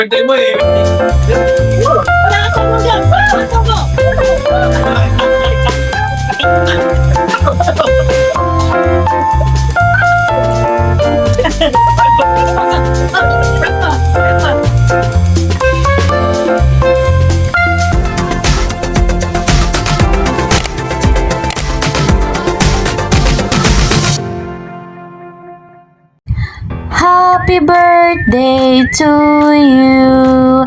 Birthday mo eh. Wala ka mo dyan! Wala ka mo! Happy birthday to you.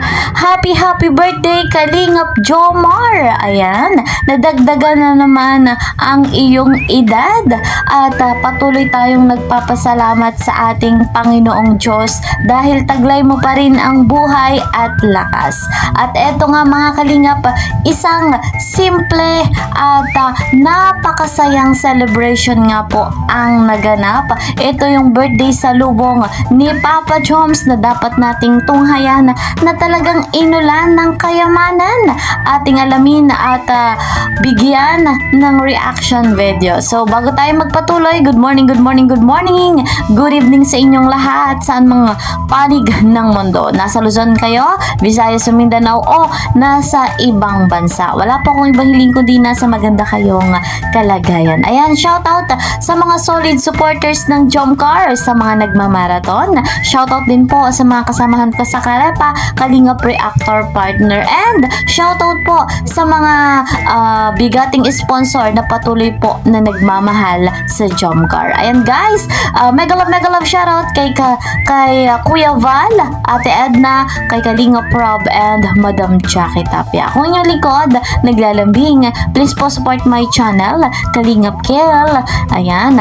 Happy birthday Kalingap Jomar. Ayan, nadagdagan na naman ang iyong edad at patuloy tayong nagpapasalamat sa ating Panginoong Diyos dahil taglay mo pa rin ang buhay at lakas. At eto nga mga Kalingap, isang simple at napakasayang celebration nga po ang naganap. Ito yung birthday salubong ni Papa Joms na dapat nating tunghayan na talagang inulan ng kayamanan. Ating alamin at bigyan ng reaction video. So bago tayo magpatuloy, good morning, good evening sa inyong lahat saan mga panig ng mundo. Nasa Luzon kayo, Visayas, Mindanao o nasa ibang bansa. Wala po akong ibang hiling kundi nasa maganda kayong kalagayan. Ayan, shoutout sa mga solid supporters ng Jomcar, sa mga nagmamarathon. Shoutout din po sa mga kasamahan ko sa Karepa, Kalingap Reactor Partner, and shoutout po sa mga bigating sponsor na patuloy po na nagmamahal sa Jomcar. Ayan guys, mega love shoutout kay Kuya Val, Ate Edna, kay Kalingap Rob, and Madam Jackie Tapia. Kung inyong likod, naglalambing, please po support my channel, Kalingap Kel. Ayan,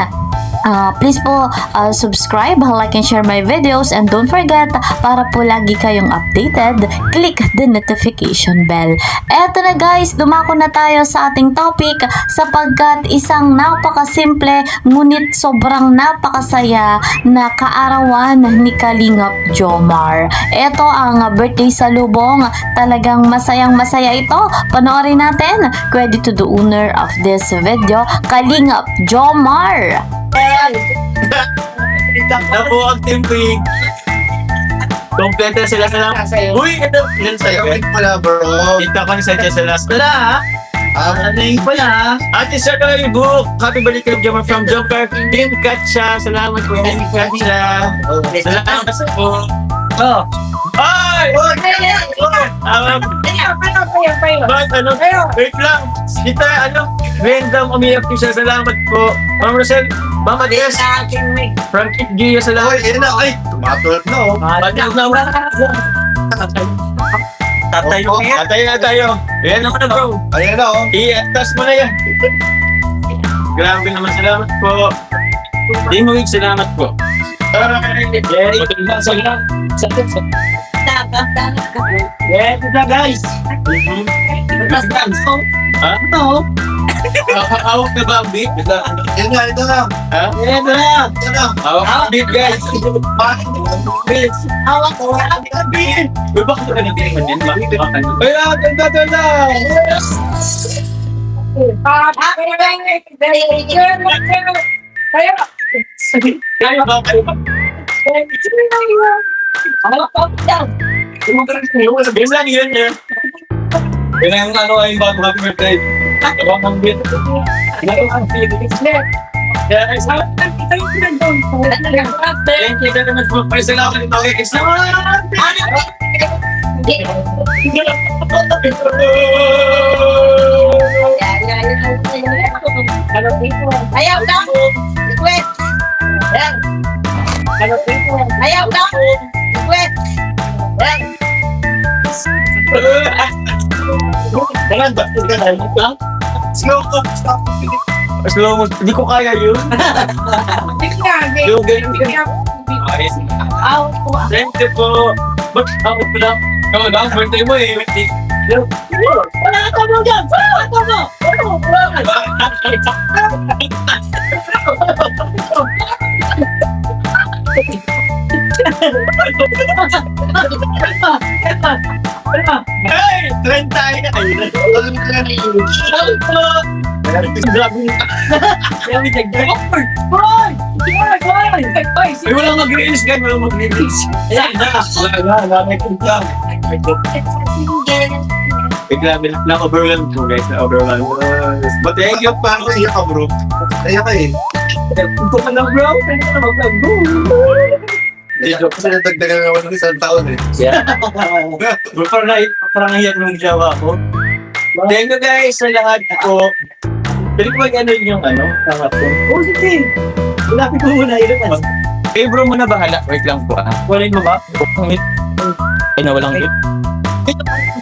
please po subscribe, like and share my videos, and don't forget, para po lagi kayong updated, click the notification bell. Eto na guys, dumako na tayo sa ating topic sapagkat isang napakasimple ngunit sobrang napakasaya na kaarawan ni Kalingap Jomar. Ito ang birthday salubong, talagang masayang masaya ito. Panoorin natin. Credit to the owner of this video, Kalingap Jomar. Napo ang timping. Kompleto sila sa lang. Uy, ito. Ilan sa'yo? Kawin pala bro. Kita ko ni Sanchez sa last. Wala ha? Ano yung pala ha? Ate Sir Kalibuk, happy birthday Jomar from Jomcar. Team Katsa, salamat po. Team Katsa. Salamat po. Oh. Ay! Bakit ano? Wait lang. Kita ano? Random umiyak ko siya. Salamat po. Ma'am Rosel, Ma'am Adias. Frank Gia, salamat. Oy, na. Ay, tumatulog na oh. Patay na wala. Tatay na tayo. Ayan ako na bro. Ayan na oh. I-atas mo na yan. Grabe naman, salamat po. Di mo salamat po. Yeah, ito na. Yeah, ito na guys. Ha? Ano? Hawak na ba ang beat? Yan na, ito na. Ha? Yeah, ito na. Ito na. Hawak ang beat guys. Hawak ko! Hawak ko! Uy, bakit ka natin din? Bakit ka natin? Ay, tanda! Kaya ba kayo? Game lang yun eh. Yun ang ano ay bago happy birthday. Abang ang beat. Ano ang feelings niya? Kaya ay sa thank you very much for salamat ito kay Islam. Ayaw na! Request! Yan! Ayaw na! Request! Yan! Slow mo. Hindi ko kaya yun. Yung ganyan. Thank you po. Ba't ako pala? Ikaw lang, birthday mo eh. Wala ka mo dyan! Wala ka mo! Hey! Trend tayo na. Ayun na. Alam ko na ni Shout out! Grabe. Kami dagdag. Hoy! Hoy! Ay, walang mag-release guys. Walang mag-release. Ayan na. Wala, may kulang. Eh, grabe. Na-overwhelmed po guys. Na-overwhelmed. But thank you pa. Paano iyak ka, bro? Iyak ka eh. Ito ka lang bro. Pwede ka na mag-vlog. Dito, kasi natagdagan na naman ng isang taon eh. Yeah. Bro, parang nahiyak nung jawa ko. Thank you guys sa lahat po. Pwede ko mag-ano yung tangat ko. Oh, sige. Ilapit mo muna. Ilapit. Eh bro, muna bahala. Wait lang po ah. Walin mo ba? Ay, nawalang hit.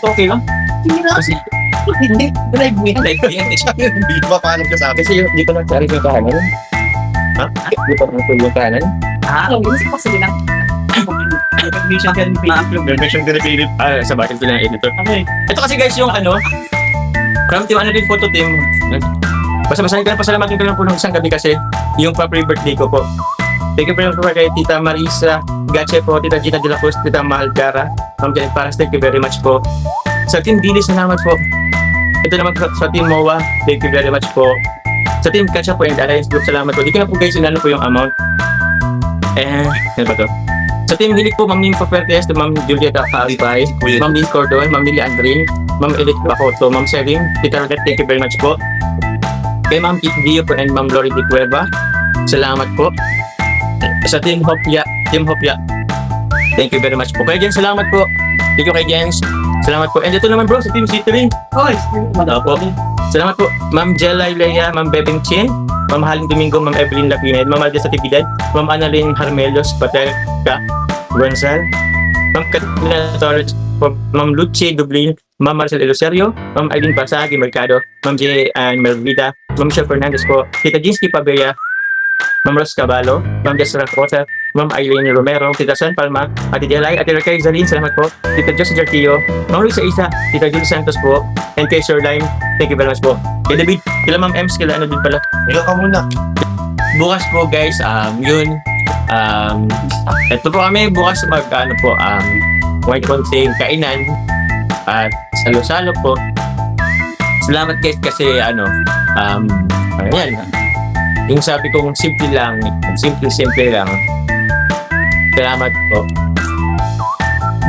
Okay lang. Sige na. Kasi, Hindi. Drive mo yan. like, yan. Hindi ba paano ka sa akin? Kasi di pa nagsaris yung kahanan. Ha? Di pa nagsaris yung kahanan? Ano, gusto ko sige lang. Recognition ka rin pa-upload. Permission ka na sa bakit sila ng editor. Okay. Ito kasi guys yung from team din photo team. Basta-basta ko pasalamatan ko lang po ng isang gabi kasi yung pa-pre-birthday ko po. Thank you very much po kay Tita Marisa Gache po, Tita Gina de la Cruz, Tita Mahal Cara, Ma'am Janet Paras, thank you very much po. Sa Team Dili, salamat po. Ito naman po sa Team MOA, thank you very much po. Sa Team Katsa po and Alliance Group, salamat po. Di ko na po guys, inano po yung amount. Ano ba to? Sa Team Hilik po, Ma'am Nympho Fertes, Ma'am Julieta Calipay, Ma'am Liz Cordon, Ma'am Lily Andrin, Ma'am Edith Bacoto, Ma'am Selim, Tita Rodet, thank you very much po. Kay Ma'am Kit Dio po and Ma'am Lori Di Cueva, salamat po. Sa Team Hopya, thank you very much po. Kay Jens, salamat po. Thank you kay Jens, salamat po. And ito naman bro, sa Team Citrin, Hoy! po. Salamat po. Ma'am Jelay Leia, Ma'am Bebeng Chin, Ma'am Haling Domingo, Ma'am Evelyn Lapined, Ma'am Alda Satibidad, Ma'am Annalyn Harmelios Patel Gonzal, Ma'am Katina Torres, Ma'am Lucy Dublin, Ma'am Marcel Eloserio, Ma'am Aileen Pasagi Mercado, Ma'am J. Ann Melvida, Ma'am Michelle Fernandez po, Tita Jinsky Pabella, Ma'am Ros Caballo, Ma'am Jessica Rosa, Ma'am Eileen Romero, Tita San Palma, Ate Delay, Ate Raquel Zalin, salamat po, Tita Josie Jartillo, Ma'am Luisa Isa, Tita Julie Santos po, and kay Sir Lime, thank you very much po. Kay David, kila Ma'am Ems, kila ano din pala. Iyak ka muna. Bukas po guys, ito po kami bukas may konting kainan at salo-salo po. Salamat guys kasi ayan, yung sabi kong simple lang, simple lang. Salamat po.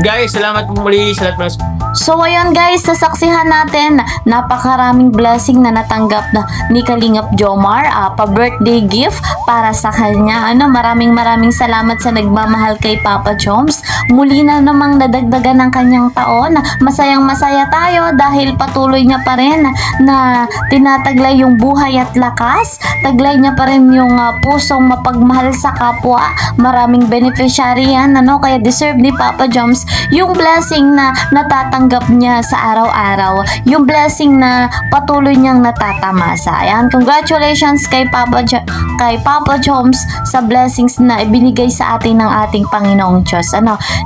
Guys, salamat po muli sa lahat ng So ayun guys, sasaksihan natin napakaraming blessing na natanggap na ni Kalingap Jomar, pa-birthday gift para sa kanya. Maraming salamat sa nagmamahal kay Papa Choms. Muli na namang nadagdagan ng kanyang taon. Masayang-masaya tayo dahil patuloy niya pa rin na tinataglay yung buhay at lakas. Taglay niya pa rin yung pusong mapagmahal sa kapwa. Maraming beneficiary yan, kaya deserve ni Papa Choms yung blessing na natatanggap niya sa araw-araw, yung blessing na patuloy niyang natatamasa. Ayan, congratulations kay Papa Choms sa blessings na ibinigay sa atin ng ating Panginoong Diyos.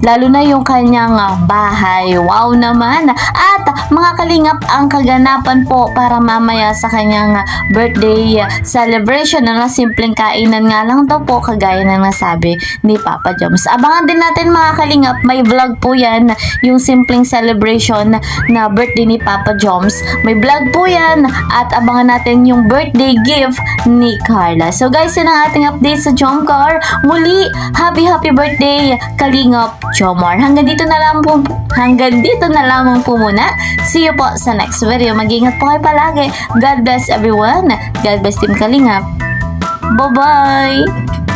Lalo na yung kanyang bahay. Wow naman! At mga kalingap, ang kaganapan po para mamaya sa kanyang birthday celebration na simpleng kainan nga lang daw po, kagaya na nasabi ni Papa Choms. Abangan din natin mga kalingap, may vlog po yan, yung simpleng celebration na birthday ni Papa Choms. May vlog po yan at abangan natin yung birthday gift ni Carla. So guys, yun ang ating update sa Jomcar. Muli, happy birthday Kalingap Jomar. Hanggang dito na lamang po muna. See you po sa next video. Mag-ingat po kayo palagi. God bless everyone. God bless Team Kalingap. Bye-bye!